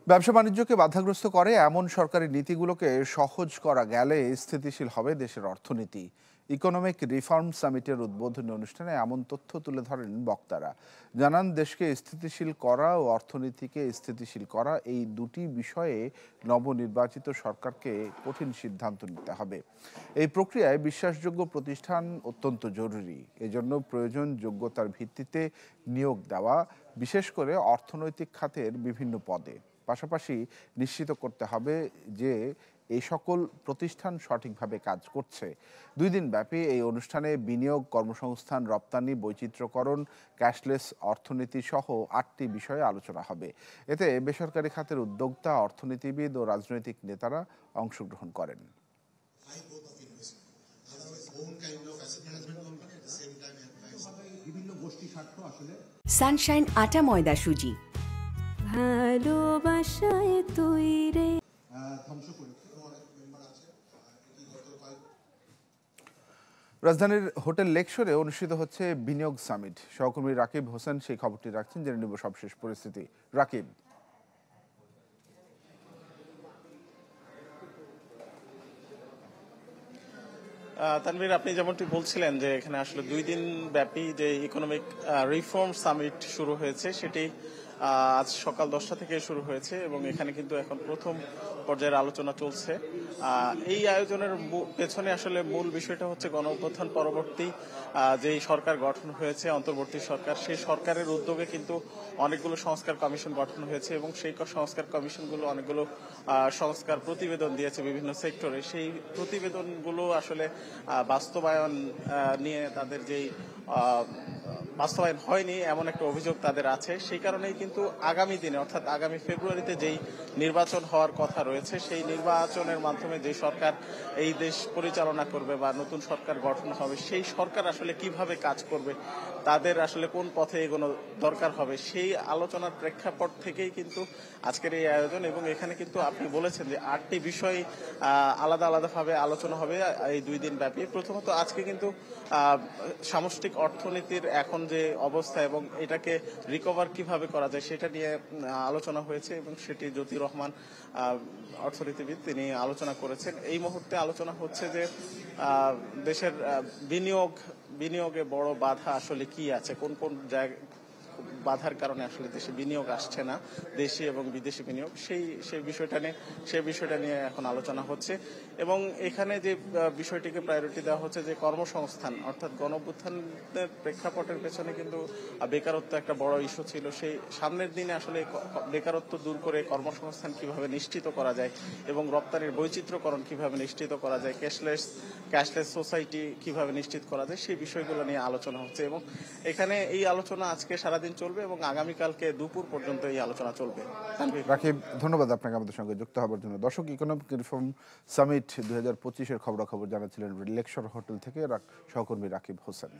ব্যবসা-বাণিজ্যকে বাধাগ্রস্ত করে এমন সরকারি নীতিগুলোকে সহজ করা গেলে স্থিতিশীল হবে দেশের অর্থনীতি। ইকোনমিক রিফর্ম সামিটের উদ্বোধনী অনুষ্ঠানে এমন তথ্য তুলে ধরেন বক্তারা। জানান, দেশকে স্থিতিশীল করা ও অর্থনীতিকে স্থিতিশীল করা এই দুটি বিষয়ে নবনির্বাচিত সরকারকে কঠিন সিদ্ধান্ত নিতে হবে। এই প্রক্রিয়ায় বিশ্বাসযোগ্য প্রতিষ্ঠান অত্যন্ত জরুরি। এজন্য প্রয়োজন যোগ্যতার ভিত্তিতে নিয়োগ দেওয়া, বিশেষ করে অর্থনৈতিক খাতের বিভিন্ন পদে। পাশাপাশি নিশ্চিত করতে হবে যে এই সকল প্রতিষ্ঠান সঠিকভাবে কাজ করছে। 2 দিন ব্যাপী এই অনুষ্ঠানে বিনিয়োগ, কর্মসংস্থান, রপ্তানি, বৈচিত্র্যকরণ, ক্যাশলেস অর্থনীতি সহ 8টি বিষয়ে আলোচনা হবে। এতে বেসরকারি খাতের উদ্যোক্তা, অর্থনীতিবিদ ও রাজনৈতিক নেতারা অংশগ্রহণ করেন। সানশাইন আটা ময়দা সুজি ভালোবাসায় তৈরি। রাজধানীর হোটেল লেকশোরে অনুষ্ঠিত হচ্ছে বিনিয়োগ সামিট। সহকর্মী রাকিব হোসেন সেই খবরটি রাখছেন, জেনে নেব সবশেষ পরিস্থিতি। রাকিব। তানভীর, আপনি যেমনটি বলছিলেন যে এখানে আসলে 2 দিন ব্যাপী যে ইকোনমিক রিফর্ম সামিট শুরু হয়েছে সেটি আজ সকাল 10টা থেকে শুরু হয়েছে এবং এখানে কিন্তু এখন প্রথম পর্যায়ের আলোচনা চলছে। এই আয়োজনের পেছনে আসলে মূল বিষয়টা হচ্ছে গণঅভ্যুত্থান পরবর্তী যেই সরকার গঠন হয়েছে, অন্তর্বর্তী সরকার, সেই সরকারের উদ্যোগে কিন্তু অনেকগুলো সংস্কার কমিশন গঠন হয়েছে এবং সেই সংস্কার কমিশনগুলো অনেকগুলো সংস্কার প্রতিবেদন দিয়েছে বিভিন্ন সেক্টরে। সেই প্রতিবেদনগুলো আসলে বাস্তবায়ন নিয়ে তাদের যেই বাস্তবায়ন হয়নি এমন একটা অভিযোগ তাদের আছে। সেই কারণেই কিন্তু আগামী দিনে অর্থাৎ আগামী ফেব্রুয়ারিতে যেই নির্বাচন হওয়ার কথা রয়েছে সেই নির্বাচনের মাধ্যমে যে সরকার এই দেশ পরিচালনা করবে বা নতুন সরকার গঠন হবে, সেই সরকার আসলে কিভাবে কাজ করবে, তাদের আসলে কোন পথে এগোনো দরকার হবে, সেই আলোচনার প্রেক্ষাপট থেকেই কিন্তু আজকের এই আয়োজন। এবং এখানে কিন্তু আপনি বলেছেন যে 8টি বিষয় আলাদা আলাদাভাবে আলোচনা হবে এই 2 দিন ব্যাপী। প্রথমত আজকে কিন্তু সামষ্টিক অর্থনীতির এখন যে অবস্থা এবং এটাকে রিকভার কিভাবে করা যায় সেটা নিয়ে আলোচনা হয়েছে এবং সেটি জ্যোতি রহমান অর্থনীতিবিদ তিনি আলোচনা করেছেন। এই মুহূর্তে আলোচনা হচ্ছে যে দেশের বিনিয়োগে বড় বাধা আসলে কি আছে, কোন কোন বাধার কারণে আসলে দেশে বিনিয়োগ আসছে না, দেশি এবং বিদেশি বিনিয়োগ, সেই বিষয়টা নিয়ে এখন আলোচনা হচ্ছে। এবং এখানে যে বিষয়টিকে প্রায়োরিটি দেওয়া হচ্ছে যে কর্মসংস্থান, অর্থাৎ গণঅভ্যুত্থানের প্রেক্ষাপটের পেছনে কিন্তু বেকারত্ব একটা বড় ইস্যু ছিল। সেই সামনের দিনে আসলে বেকারত্ব দূর করে কর্মসংস্থান কিভাবে নিশ্চিত করা যায় এবং রপ্তানির বৈচিত্র্যকরণ কিভাবে নিশ্চিত করা যায়, ক্যাশলেস সোসাইটি কিভাবে নিশ্চিত করা যায়, সেই বিষয়গুলো নিয়ে আলোচনা হচ্ছে। এবং এখানে এই আলোচনা আজকে সারাদিন চলবে এবং আগামীকালকে দুপুর পর্যন্ত এই আলোচনা চলবে। রাকিব, ধন্যবাদ আপনাকে আমাদের সঙ্গে যুক্ত হওয়ার জন্য। দর্শক, ইকোনমিক রিফর্ম সামিট 2025-এর খবরাখবর জানাচ্ছিলেন লেকশোর হোটেল থেকে সহকর্মী রাকিব হোসেন।